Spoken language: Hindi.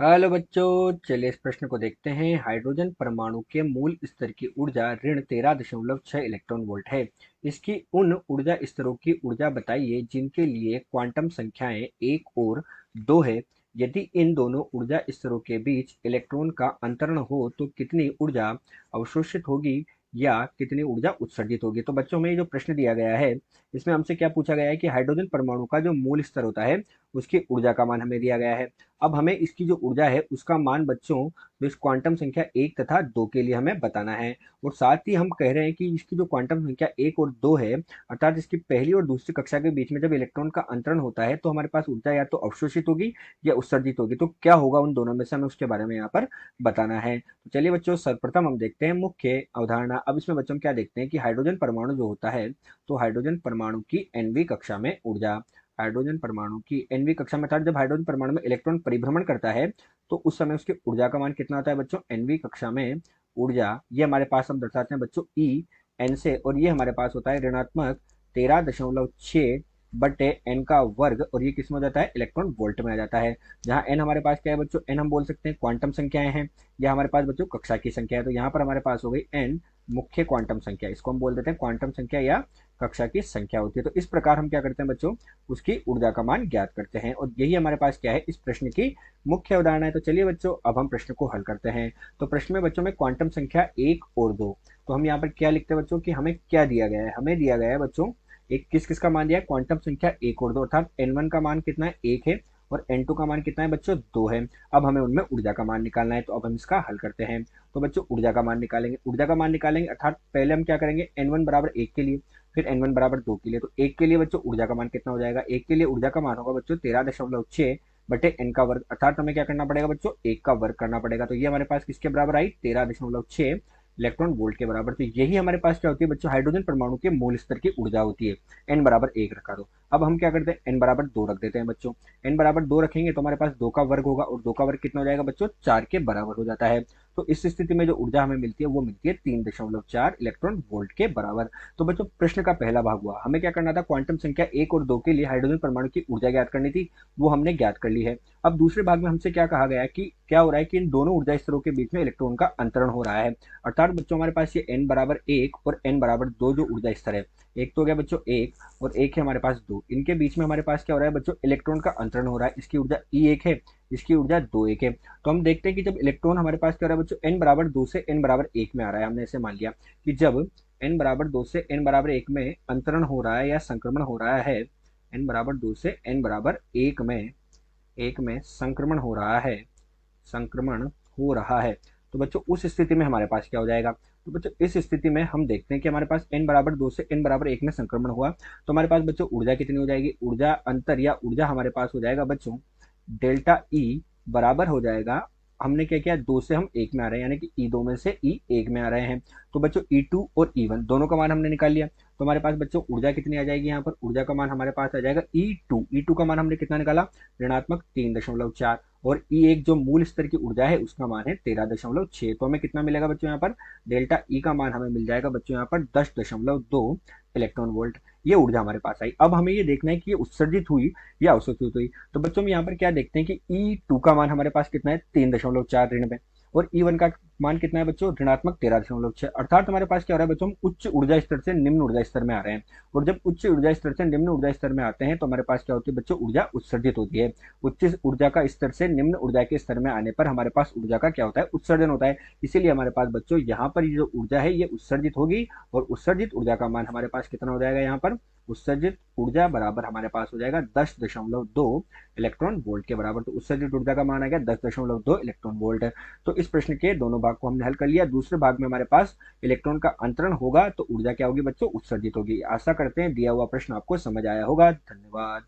हेलो बच्चों, चलिए इस प्रश्न को देखते हैं। हाइड्रोजन परमाणु के मूल स्तर की ऊर्जा ऋण 13.6 इलेक्ट्रॉन वोल्ट है। इसकी उन ऊर्जा स्तरों की ऊर्जा बताइए जिनके लिए क्वांटम संख्याएं 1 और 2 है। यदि इन दोनों ऊर्जा स्तरों के बीच इलेक्ट्रॉन का अंतरण हो तो कितनी ऊर्जा अवशोषित होगी या कितनी ऊर्जा उत्सर्जित होगी। तो बच्चों में ये जो प्रश्न दिया गया है, इसमें हमसे क्या पूछा गया है कि हाइड्रोजन परमाणु का जो मूल स्तर होता है उसकी ऊर्जा का मान हमें दिया गया है। अब हमें इसकी जो ऊर्जा है उसका मान बच्चों जो इस क्वांटम संख्या 1 तथा 2 के लिए हमें बताना है। और साथ ही हम कह रहे हैं कि इसकी जो क्वांटम संख्या 1 और 2 है, अर्थात इसकी पहली और दूसरी कक्षा के बीच में जब इलेक्ट्रॉन का अंतरण होता है तो हमारे पास ऊर्जा या तो अवशोषित होगी या उत्सर्जित होगी। तो क्या होगा उन दोनों में से, हमें उसके बारे में यहाँ पर बताना है। तो चलिए बच्चों, सर्वप्रथम हम देखते हैं मुख्य अवधारणा। अब इसमें बच्चों हम क्या देखते हैं कि हाइड्रोजन परमाणु जो होता है, तो हाइड्रोजन परमाणु की nवीं कक्षा में ऊर्जा, हाइड्रोजन परमाणु की nवीं कक्षा में, अर्थात जब हाइड्रोजन परमाणु में इलेक्ट्रॉन परिभ्रमण करता है तो उस समय उसकी ऊर्जा का मान कितना होता है बच्चों। nवीं कक्षा में ऊर्जा, ये हमारे पास हम दर्शाते हैं बच्चों ई एन से, और ये हमारे पास होता है ऋणात्मक 13.6 बटे एन का वर्ग, और ये किस में हो जाता है, इलेक्ट्रॉन वोल्ट में आ जाता है। जहाँ एन हमारे पास क्या है बच्चों, एन हम बोल सकते हैं क्वांटम संख्याएं हैं, या हमारे पास बच्चों कक्षा की संख्या है। तो यहाँ पर हमारे पास हो गई एन मुख्य क्वांटम संख्या, इसको हम बोल देते हैं क्वांटम संख्या या कक्षा की संख्या होती है। तो इस प्रकार हम क्या करते हैं बच्चों, उसकी ऊर्जा का मान ज्ञात करते हैं, और यही हमारे पास क्या है, इस प्रश्न की मुख्य अवधारणा है। तो चलिए बच्चों, अब हम प्रश्न को हल करते हैं। तो प्रश्न में बच्चों में क्वांटम संख्या 1 और 2, तो हम यहाँ पर क्या लिखते हैं बच्चों कि हमें क्या दिया गया है। हमें दिया गया है बच्चों एक किस किस का मान दिया है, क्वांटम संख्या 1 और 2, अर्थात n1 का मान कितना है, 1 है, और n2 का मान कितना है बच्चों, 2 है। अब हमें उनमें ऊर्जा का मान निकालना है, तो अब हम इसका हल करते हैं। तो बच्चों ऊर्जा का मान निकालेंगे, ऊर्जा का मान निकालेंगे, अर्थात पहले हम क्या करेंगे, n1 बराबर 1 के लिए, फिर n1 बराबर 2 के लिए। तो 1 के लिए बच्चों ऊर्जा का मान कितना हो जाएगा, 1 के लिए ऊर्जा का मान होगा बच्चों 13.6 बटे n का वर्ग, अर्थात हमें क्या करना पड़ेगा बच्चों, 1 का वर्ग करना पड़ेगा। तो ये हमारे पास किसके बराबर आई, 13.6 इलेक्ट्रॉन वोल्ट के बराबर। तो यही हमारे पास क्या होती है बच्चों, हाइड्रोजन परमाणु के मूल स्तर की ऊर्जा होती है। n बराबर 1 रखा दो। अब हम क्या करते हैं, n बराबर 2 रख देते हैं बच्चों। n बराबर 2 रखेंगे तो हमारे पास 2 का वर्ग होगा, और 2 का वर्ग कितना हो जाएगा बच्चों, 4 के बराबर हो जाता है। तो इस स्थिति में जो ऊर्जा हमें मिलती है वो मिलती है 3.4 इलेक्ट्रॉन वोल्ट के बराबर। तो बच्चों प्रश्न का पहला भाग हुआ, हमें क्या करना था, क्वांटम संख्या 1 और 2 के लिए हाइड्रोजन परमाणु की ऊर्जा ज्ञात करनी थी, वो हमने ज्ञात कर ली है। अब दूसरे भाग में हमसे क्या कहा गया है कि क्या हो रहा है कि इन दोनों ऊर्जा स्तरों के बीच में इलेक्ट्रॉन का अंतरण हो रहा है। अर्थात बच्चों हमारे पास ये n बराबर 1 और n बराबर 2 जो ऊर्जा स्तर है, एक तो हो गया बच्चों 1 और एक है हमारे पास 2, इनके बीच में हमारे पास क्या हो रहा है बच्चों, इलेक्ट्रॉन का अंतरण हो रहा है। इसकी ऊर्जा E1 है, इसकी ऊर्जा 2 1 है। तो हम देखते हैं कि जब इलेक्ट्रॉन हमारे पास क्या हो रहा है बच्चों, n बराबर 2 से n बराबर 1 में आ रहा है, हमने ऐसे मान लिया कि जब n बराबर 2 से n बराबर 1 में अंतरण हो रहा है या संक्रमण हो रहा है, n बराबर 2 से n बराबर 1 में संक्रमण हो रहा है, संक्रमण हो रहा है, तो बच्चों उस स्थिति में हमारे पास क्या हो जाएगा। तो बच्चों इस स्थिति में हम देखते हैं कि हमारे पास n बराबर 2 से n बराबर 1 में संक्रमण हुआ, तो हमारे पास बच्चों ऊर्जा कितनी हो जाएगी, ऊर्जा अंतर या ऊर्जा हमारे पास हो जाएगा बच्चों डेल्टा ई बराबर हो जाएगा, हमने क्या किया, 2 से हम 1 में आ रहे हैं, यानी कि ई 2 में से ई 1 में आ रहे हैं। तो बच्चों E2 और E1 दोनों का मान हमने निकाल लिया, तो हमारे पास बच्चों ऊर्जा कितनी आ जाएगी, यहाँ पर ऊर्जा का मान हमारे पास आ जाएगा E2 का मान हमने कितना निकाला, ऋणात्मक 3.4, और E1 जो मूल स्तर की ऊर्जा है उसका मान है 13.6। तो हमें कितना मिलेगा बच्चों, यहाँ पर डेल्टा ई का मान हमें मिल जाएगा बच्चों यहाँ पर 10.2 इलेक्ट्रॉन वोल्ट। ये ऊर्जा हमारे पास आई। अब हमें ये देखना है कि ये उत्सर्जित हुई या अवशोषित हुई। तो बच्चों हम यहाँ पर क्या देखते हैं कि E2 का मान हमारे पास कितना है, 3.4 ऋण में, और E1 का मान कितना है बच्चों, ऋणात्मक 13.6। अर्थात हमारे पास क्या हो रहा है बच्चों, हम उच्च ऊर्जा स्तर से निम्न ऊर्जा स्तर में आ रहे हैं, और जब उच्च ऊर्जा स्तर से निम्न ऊर्जा स्तर में आते हैं तो हमारे पास क्या होती है बच्चों, ऊर्जा उत्सर्जित होती है। उच्च ऊर्जा का स्तर से निम्न ऊर्जा के स्तर में आने पर हमारे पास ऊर्जा का क्या होता है, उत्सर्जन होता है। इसीलिए हमारे पास बच्चों यहाँ पर ये जो ऊर्जा है ये उत्सर्जित होगी, और उत्सर्जित ऊर्जा का मान हमारे पास कितना हो जाएगा, यहाँ पर उत्सर्जित ऊर्जा बराबर हमारे पास हो जाएगा 10.2 इलेक्ट्रॉन वोल्ट के बराबर। तो उत्सर्जित ऊर्जा का मान आ गया 10.2 इलेक्ट्रॉन वोल्ट। तो इस प्रश्न के दोनों भाग को हमने हल कर लिया। दूसरे भाग में हमारे पास इलेक्ट्रॉन का अंतरण होगा तो ऊर्जा क्या होगी बच्चों, उत्सर्जित होगी। आशा करते हैं दिया हुआ प्रश्न आपको समझ आया होगा। धन्यवाद।